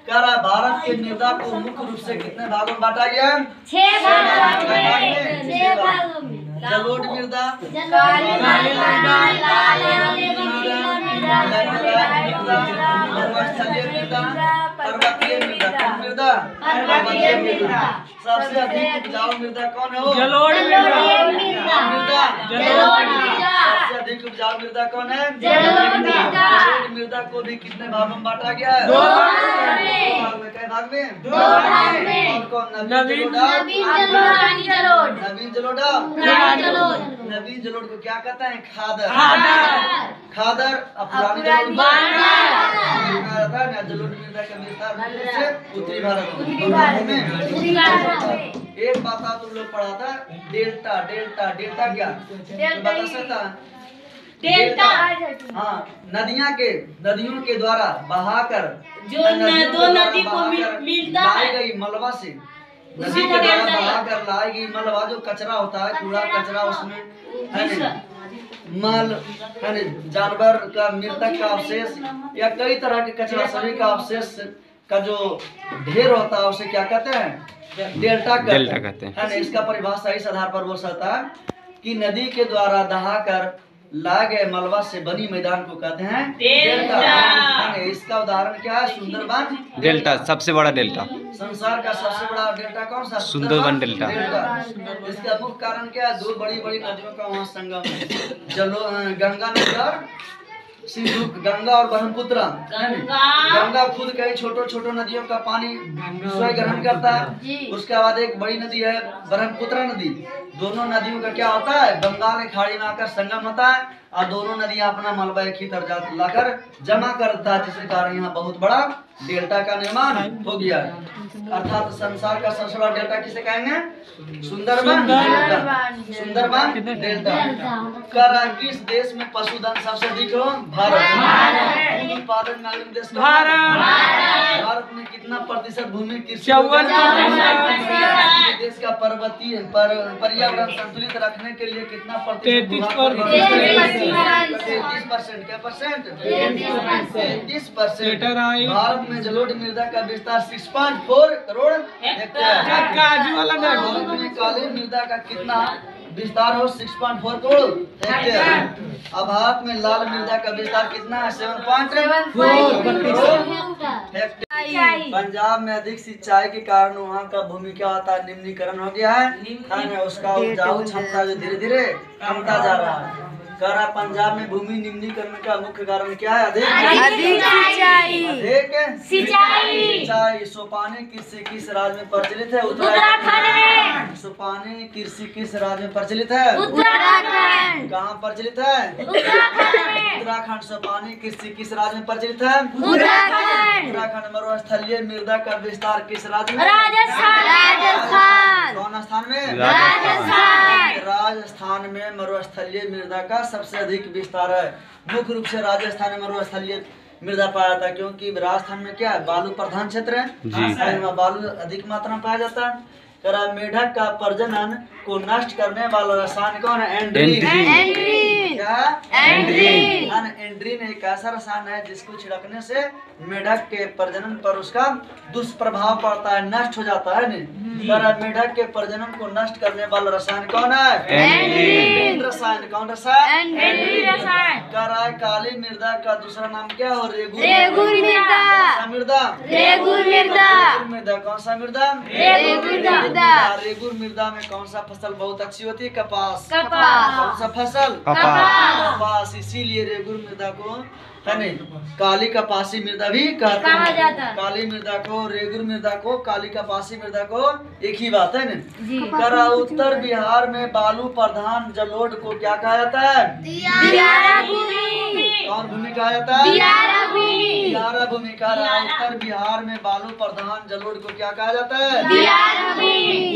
कह रहा है भारत के मृदा को मुख्य रूप से कितने भागों में बांटा गया है? 6 भागों में। जलोढ़ मृदा, मरुस्थलीय मृदा, पर्वतीय मृदा, पर्वतीय मृदा। सबसे अधिक उपजाऊ मृदा कौन है? जलोढ़ मृदा। सबसे अधिक उपजाऊ मृदा कौन है? जलोढ़ मृदा को भी कितने भागों में बांटा गया है? 2 भाग में। कई भाग में? 2 भाग में। कौन? नवीन जलोढ़ को क्या कहते हैं? खादर। पुरानी जलोढ़ मृदा का विस्तार उत्तरी भारत में। एक बात तुम लोग पढ़ा था, डेल्टा क्या बता सकता? डेल्टा हाँ, नदियों के द्वारा बहाकर जो दो नदी को मिलता है गई मलबा से, नदी के द्वारा बहाकर लाई गई मलबा, जो कचरा होता है, कूड़ा कचरा, उसमें है मल, है जानवर का मृतक का अवशेष या कई तरह के कचरा, सभी का अवशेष का जो ढेर होता है उसे क्या कहते हैं? डेल्टा कहते हैं। इसका परिभाषा इस आधार पर बोल सकता है कि नदी के द्वारा दहाकर लाए गए मलबा से बनी मैदान को कहते हैं डेल्टा। इसका उदाहरण क्या है? सुंदरबन डेल्टा, सबसे बड़ा डेल्टा। संसार का सबसे बड़ा डेल्टा कौन सा? सुंदरबन डेल्टा। इसका मुख्य कारण क्या है? 2 बड़ी नदियों का वहाँ संगम है, गंगा नदी और सिंधु, गंगा और ब्रह्मपुत्र। गंगा खुद कई छोटे नदियों का पानी स्वयं ग्रहण करता है। उसके बाद एक बड़ी नदी है ब्रह्मपुत्र नदी। दोनों नदियों का क्या होता है? बंगाल की खाड़ी में आकर संगम होता है और दोनों नदियां अपना मलबा एक ही तरह लाकर जमा करता है, जिसके कारण यहाँ बहुत बड़ा डेल्टा का निर्माण हो गया। अर्थात संसार का सबसे बड़ा डेल्टा किसे कहेंगे? सुंदरबन डेल्टा। कर किस देश में पशुधन सबसे अधिक हो? भारत। उत्पादन में अग्रणी देश भारत में कितना प्रतिशत भूमि कृषि? देश का पर्वतीय पर्यावरण संतुलित रखने के लिए कितना प्रतिशत? 33%। क्या परसेंट? 33%। भारत में जलोढ़ मृदा का विस्तार 6.4 करोड़ हेक्टेयर। भारत में काली मृदा का कितना विस्तार हो? 6.4 करोड़ हेक्टेयर। अब भारत में लाल मृदा का विस्तार कितना है? 7.4 हेक्टेयर। पंजाब में अधिक सिंचाई के कारण वहाँ का भूमि क्या होता है? निम्नीकरण हो गया है। उसका उपजाऊ क्षमता जो धीरे धीरे कमता जा रहा है। कह रहा पंजाब में भूमि निम्नीकरण का मुख्य कारण क्या है? अधिक सिंचाई। सोपानी कृषि किस राज्य में प्रचलित है? उत्तराखंड में। सोपानी कृषि किस राज्य में प्रचलित है? उत्तराखंड। कहाँ प्रचलित है? उत्तराखंड। सोपानी कृषि किस राज्य में प्रचलित है? उत्तराखंड। मरुस्थलीय मृदा का विस्तार किस राज्य में? राजस्थान। कौन स्थान में? राजस्थान में मरुस्थलीय मृदा का सबसे अधिक विस्तार है। मुख्य रूप से राजस्थान में मरुस्थलीय मृदा पाया जाता है, क्योंकि राजस्थान में क्या है? बालू प्रधान क्षेत्र है। बालू अधिक मात्रा में पाया जाता है। मेढक का प्रजनन को नष्ट करने वाला रसायन कौन है? एंड्रीन। एंड्रीन एक ऐसा रसायन है जिसको छिड़कने से मेढक के प्रजनन पर उसका दुष्प्रभाव पड़ता है, नष्ट हो जाता है। मेढक के प्रजनन को नष्ट करने वाला रसायन कौन है? एंड्रीन रसायन। कौन रसायन? एंड्रीन रसायन। काली मृदा का दूसरा नाम क्या हो? रेगुर मृदा। कौन सा मृदा? रेगुर मृदा में कौन सा फसल बहुत अच्छी होती है? कपास। कौन सा फसल? कपास। इसीलिए रेगुर मृदा को काली कपासी मृदा भी कहते हैं। काली मृदा को, रेगुर मृदा को, काली कपासी मृदा को एक ही बात है ना। उत्तर बिहार में बालू प्रधान जलोढ़ को क्या कहा जाता है? कौन भूमि कहा जाता है? दियारा भूमि कहा रहा है। उत्तर बिहार में बालू प्रधान जलोढ़ को क्या कहा जाता है?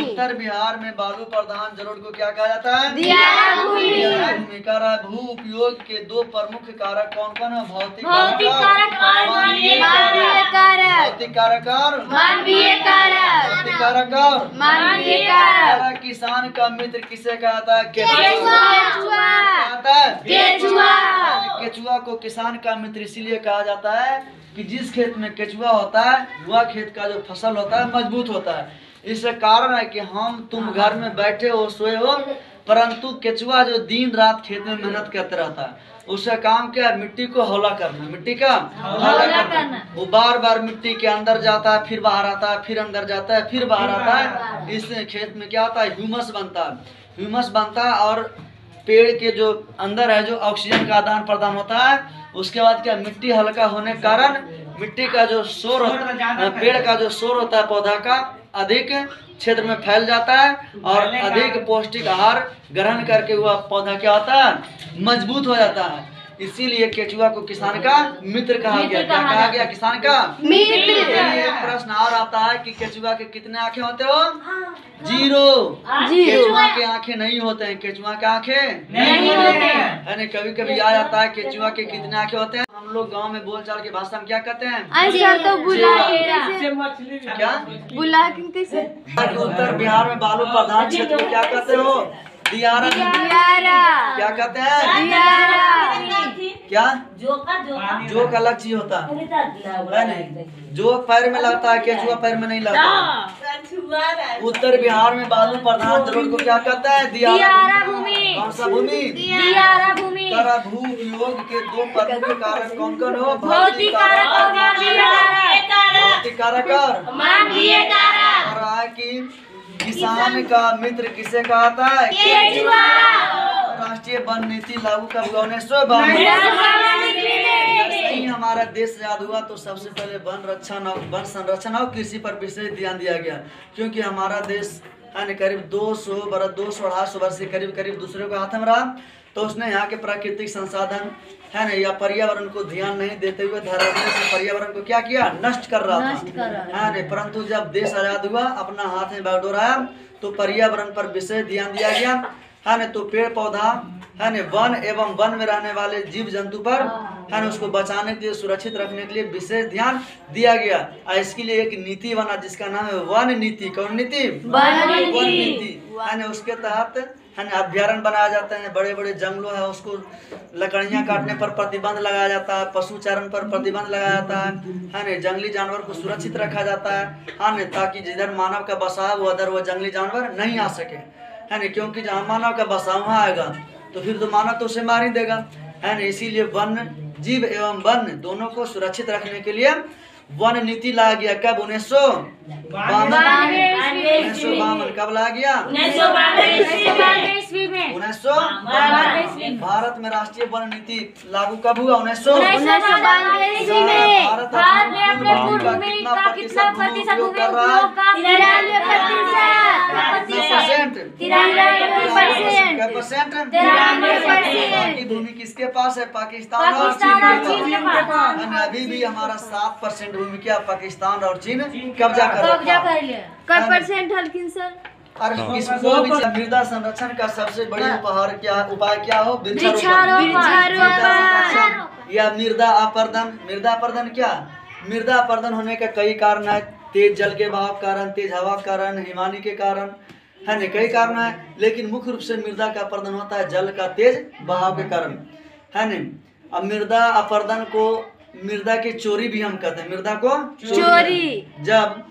उत्तर बिहार में बालू प्रधान जलोढ़ को क्या कहा जाता है? दियारा भूमि कहा रहा है। भू उपयोग के 2 प्रमुख कारक कौन कौन है? भौतिक कारक प्रतिकारक और मानवीय कारक, प्रतिकारक और मानवीय कारक, किसान का मित्र किसे कहता है? केचुआ, कहता है केचुआ, केचुआ को किसान का मित्र इसीलिए कहा जाता है कि जिस खेत में केचुआ होता है वह खेत का जो फसल होता है मजबूत होता है। इसका कारण है कि हम तुम घर में बैठे हो, सोए हो, परंतु केचुआ जो दिन रात खेत में मेहनत करते रहता है, उसका काम क्या है? मिट्टी को हौला करना, मिट्टी का हौला करना। वो बार बार मिट्टी के अंदर जाता है, फिर बाहर आता है, फिर अंदर जाता है, फिर बाहर आता है। इससे खेत में क्या होता है? ह्यूमस बनता है, ह्यूमस बनता है और पेड़ के जो अंदर है जो ऑक्सीजन का आदान प्रदान होता है। उसके बाद क्या, मिट्टी हल्का होने के कारण मिट्टी का जो शोर होता है, पेड़ का जो शोर होता है पौधा का, अधिक क्षेत्र में फैल जाता है और अधिक पौष्टिक आहार ग्रहण करके वह पौधा क्या होता है? मजबूत हो जाता है। इसीलिए केचुआ को किसान का मित्र कहा गया। क्या कहा गया? किसान का मित्र। एक प्रश्न और आता है कि केचुआ के कितने आंखें होते हो? 0। केचुआ के आंखें नहीं होते हैं, केचुआ के आंखें नहीं होते हैं। है। कभी कभी आ जाता है केचुआ के कितने आंखें होते हैं। हम लोग गांव में बोलचाल की भाषा में क्या कहते हैं? ऐसा तो बुला क्या बुला कैसे? उत्तर बिहार में बालू प्रधान क्षेत्र में क्या कहते हो? दियारा। क्या कहते हैं? क्या जोक अलग चीज होता है, जोक पैर में लगता है, केचुआ पैर में नहीं लगता। उत्तर बिहार में बालू प्रधान जरूर को क्या कहता है? दियारा भूमि। कौन सा भूमि? दियारा भूमि। भू योग के 2 प्रमुख कारक कौन कौन हो? भौतिक कारक और भौतिक कारक और मानवीय कारक। और है कि किसान का मित्र किसे कहता है? केचुआ। राष्ट्रीय वन नीति लागू कब हुआ? 1952। नहीं, हमारा देश आजाद हुआ तो सबसे पहले वन संरक्षण और कृषि पर विशेष ध्यान दिया गया, क्योंकि हमारा देश है करीब 200-250 वर्ष से करीब दूसरे के हाथ में रहा। तो उसने यहाँ के प्राकृतिक संसाधन है ना या पर्यावरण को ध्यान नहीं देते हुए धरातल से पर्यावरण को क्या किया? नष्ट कर रहा था, है ना। परंतु जब देश आजाद हुआ, अपना हाथ में बागडोर आया, तो पर्यावरण पर विशेष ध्यान दिया गया, है ना। तो पेड़ पौधा है ना, वन एवं वन में रहने वाले जीव जंतु पर है ना, उसको बचाने के लिए, सुरक्षित रखने के लिए विशेष ध्यान दिया गया। और इसके लिए एक नीति बना जिसका नाम है वन नीति। कौन नीति? वन नीति, है ना। उसके तहत है ना अभ्यारण्य बनाया जाता है, बड़े बड़े जंगलों है उसको लकड़ियां काटने पर प्रतिबंध लगाया जाता है, पशुचारण पर प्रतिबंध लगाया जाता है ना। जंगली जानवर को सुरक्षित रखा जाता है ना, ताकि जिधर मानव का बसाव हो उधर वो जंगली जानवर नहीं आ सके, है ना। क्योंकि जहाँ मानव का बसाव वहाँ आएगा तो फिर तो मानव तो उसे मार ही देगा, है ना। इसीलिए वन जीव एवं वन दोनों को सुरक्षित रखने के लिए वन नीति लाया गया। कब? 1952। कब लाया गया? 1952। भारत में राष्ट्रीय वन नीति लागू कब हुआ? 1992 में। भारत अपने भूमि का कितना प्रतिशत भूमि उपयोग कर रहा है? 93%। बाकी भूमि किसके पास है? पाकिस्तान और चीन के पास। अभी भी हमारा 7% भूमि क्या पाकिस्तान और चीन कब्जा कर लिया। कर परसेंट हल्किन सर। और इसको भी मृदा संरक्षण का सबसे बड़ी उपाय क्या हो? वृक्षारोपण या मृदा अपर्दन। मृदा अपर्दन क्या? मृदा अपर्दन होने का कई कारण है। तेज जल के बहाव के कारण, तेज हवा के कारण, हिमानी के कारण, है ना, कई कारण है। लेकिन मुख्य रूप से मृदा का अपर्दन होता है जल का तेज बहाव के कारण, है ना। अब मृदा अपर्दन को मृदा की चोरी भी हम कहते हैं। मृदा को चोरी। जब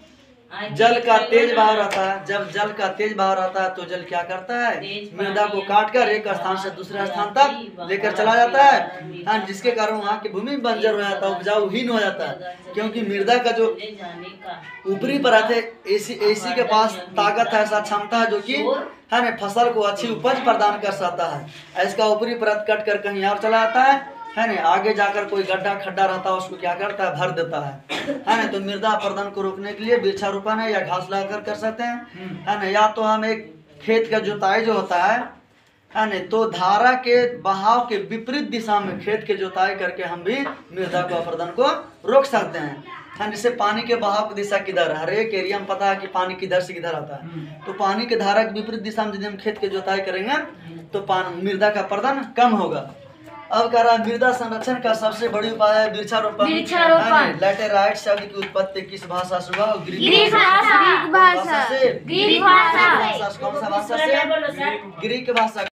जल का तेज बहाव रहता है, जब जल का तेज बहाव रहता है तो जल क्या करता है? मृदा को काट कर एक स्थान से दूसरे स्थान तक लेकर चला जाता है, जिसके कारण वहाँ की भूमि बंजर हो जाता है, उपजाऊहीन हो जाता है। क्योंकि मृदा का जो ऊपरी परत है, एसी के पास ताकत है, ऐसा क्षमता है जो कि है ना फसल को अच्छी उपज प्रदान कर सकता है। इसका ऊपरी परत कट कर कहीं और चला जाता है ना। आगे जाकर कोई गड्ढा खड्डा रहता है उसको क्या करता है? भर देता है ना। तो मृदा अपर्दन को रोकने के लिए वृक्षारोपण है या घास लगाकर कर सकते हैं, है ना। या तो हम एक खेत का जुताई जो होता है ना, तो धारा के बहाव के विपरीत दिशा में खेत के जुताई करके हम भी मृदा को अपर्दन को रोक सकते हैं, है। जिससे पानी के बहाव की दिशा किधर है, हर एक एरिया में पता है कि पानी किधर से किधर आता है। तो पानी के धारा के विपरीत दिशा में यदि हम खेत के जुताई करेंगे तो मृदा का अपर्दन कम होगा, अब कह रहा है मृदा संरक्षण का सबसे बड़ी उपाय है वृक्षारोपण। वृक्षारोपण। लैटेराइट शब्द की उत्पत्ति किस भाषा से हुआ? ग्रीक भाषा। कौन सा भाषा से? ग्रीक भाषा। कौन सा भाषा से? बोलो सर ग्रीक भाषा।